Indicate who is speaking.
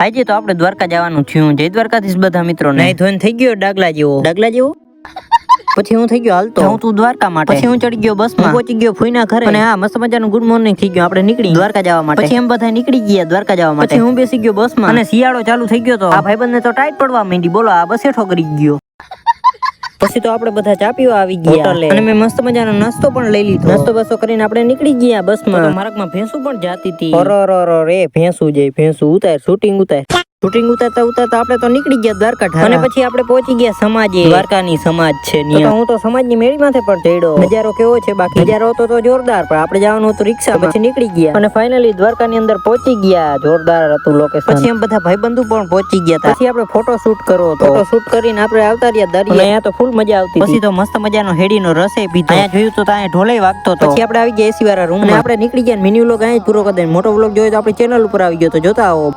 Speaker 1: આજે તો આપણે દ્વારકા જવાનું થયું. જય દ્વારકાધીશ બધા મિત્રો. નહીં ધોઈને થઈ ગયો ડાગલા જેવો પછી હું થઈ ગયો હાલતો હું તું દ્વારકા માટે. પછી હું ચડી ગયો બસમાં, પહોંચી ગયો ફૂઈના ઘરે અને હા મસ્ત મજાનું ગુડ મોર્નિંગ થઈ ગયો. આપણે નીકળી દ્વારકા જવા માટે. પછી એમ બધા નીકળી ગયા દ્વારકા જવા માટે. પછી હું બેસી ગયો બસમાં અને શિયાળો ચાલુ થઈ ગયો તો આ ભાઈબંધને તો ટાઈટ પડવા માંડી. બોલો આ બસ હેઠો કરી ગયો. પછી તો આપણે બધા ચા પીવા આવી ગયા અને મેં મસ્ત મજાનો નાસ્તો પણ લઈ લીધો. નાસ્તો બસો કરીને આપણે નીકળી ગયા બસમાં. માર્ગમાં ભેંસુ પણ જાતી હતી. અરે ભેંસુ જઈ ભેંસુ ઉતાર શૂટિંગ ઉતારતા આપણે તો નીકળી ગયા દ્વારકા ઠાર. અને પછી આપણે પહોંચી ગયા સમાજે. દ્વારકાની સમાજ છે હું તો સમાજની મેળી માથે પણ ચડ્યો. નજારો કેવો છે? બાકી નજારો તો જોરદાર, પણ આપણે જવાનું હતું રિક્ષા. પછી નીકળી ગયા અને ફાઇનલી દ્વારકાની અંદર પહોંચી ગયા. જોરદાર હતું લોકેશન. પછી એમ બધા ભાઈબંધુ પણ પહોંચી ગયા હતા. પછી આપણે ફોટો શૂટ કરવો હતો. ફોટો શૂટ કરીને આપણે આવતા રહ્યા દરિયા. અહીંયા તો ફૂલ મજા આવતી. પછી તો મસ્ત મજાનો હેડીનો રસે પીધો. અહીંયા જોયું તો અહીંયા ઢોલે વાગતો હતો. પછી આપણે આવી ગયા એસી વાળા રૂમ. આપણે નીકળી ગયા. મિની વ્લોગ અહીંયા પૂરો કરી દઈએ. મોટો વ્લોગ જોયો તો આપણી ચેનલ ઉપર આવી ગયો તો જોતા આવો.